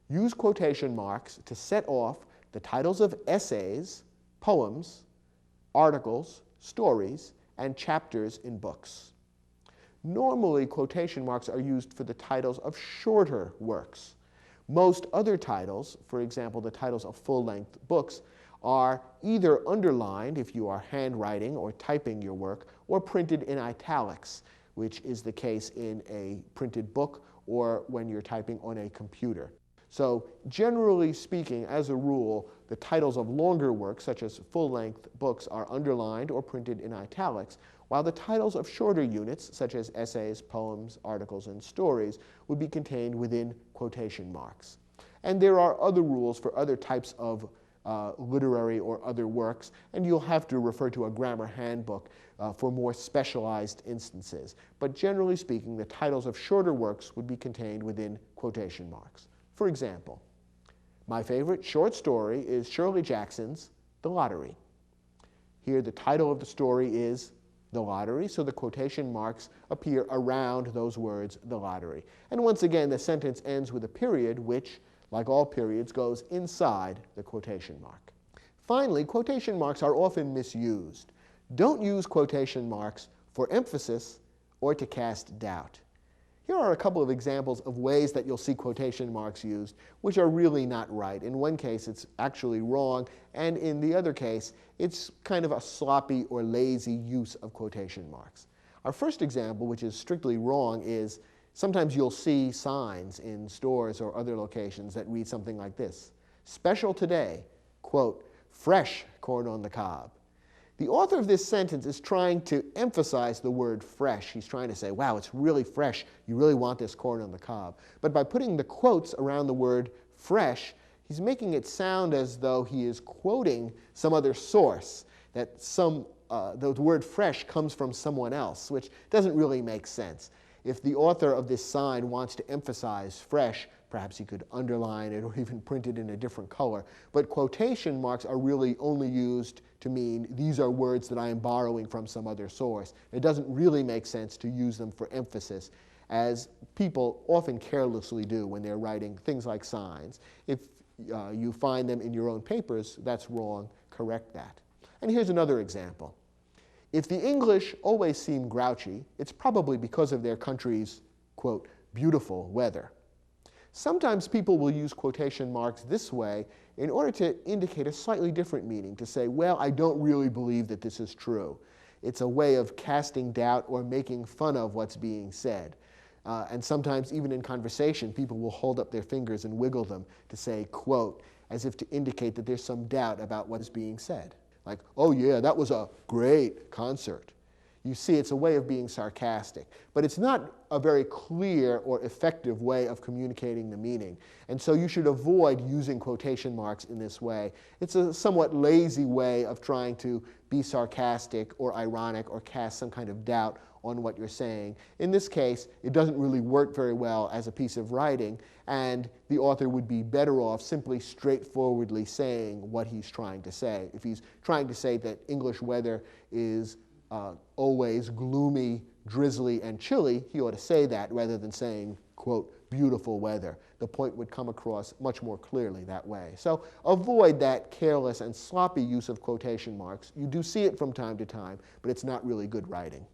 use quotation marks to set off the titles of essays, poems, articles, stories, and chapters in books. Normally, quotation marks are used for the titles of shorter works. Most other titles, for example, the titles of full-length books, are either underlined if you are handwriting or typing your work, or printed in italics, which is the case in a printed book or when you're typing on a computer. So generally speaking, as a rule, the titles of longer works, such as full-length books, are underlined or printed in italics, while the titles of shorter units, such as essays, poems, articles, and stories, would be contained within quotation marks. And there are other rules for other types of literary or other works, and you'll have to refer to a grammar handbook for more specialized instances. But generally speaking, the titles of shorter works would be contained within quotation marks. For example, my favorite short story is Shirley Jackson's The Lottery. Here the title of the story is The Lottery, so the quotation marks appear around those words, the lottery. And once again, the sentence ends with a period, which, like all periods, goes inside the quotation mark. Finally, quotation marks are often misused. Don't use quotation marks for emphasis or to cast doubt. Here are a couple of examples of ways that you'll see quotation marks used, which are really not right. In one case, it's actually wrong, and in the other case, it's kind of a sloppy or lazy use of quotation marks. Our first example, which is strictly wrong, is sometimes you'll see signs in stores or other locations that read something like this: special today, quote, fresh corn on the cob. The author of this sentence is trying to emphasize the word fresh. He's trying to say, wow, it's really fresh. You really want this corn on the cob. But by putting the quotes around the word fresh, he's making it sound as though he is quoting some other source, that the word fresh comes from someone else, which doesn't really make sense. If the author of this sign wants to emphasize fresh, perhaps he could underline it or even print it in a different color. But quotation marks are really only used to mean these are words that I am borrowing from some other source. It doesn't really make sense to use them for emphasis, as people often carelessly do when they're writing things like signs. If you find them in your own papers, that's wrong. Correct that. And here's another example. If the English always seem grouchy, it's probably because of their country's, quote, beautiful weather. Sometimes people will use quotation marks this way in order to indicate a slightly different meaning, to say, well, I don't really believe that this is true. It's a way of casting doubt or making fun of what's being said. And sometimes, even in conversation, people will hold up their fingers and wiggle them to say, quote, as if to indicate that there's some doubt about what is being said. Like, oh yeah, that was a great concert. You see, it's a way of being sarcastic. But it's not a very clear or effective way of communicating the meaning. And so you should avoid using quotation marks in this way. It's a somewhat lazy way of trying to be sarcastic or ironic or cast some kind of doubt on what you're saying. In this case, it doesn't really work very well as a piece of writing, and the author would be better off simply straightforwardly saying what he's trying to say. If he's trying to say that English weather is always gloomy, drizzly, and chilly, he ought to say that rather than saying, quote, beautiful weather. The point would come across much more clearly that way. So avoid that careless and sloppy use of quotation marks. You do see it from time to time, but it's not really good writing.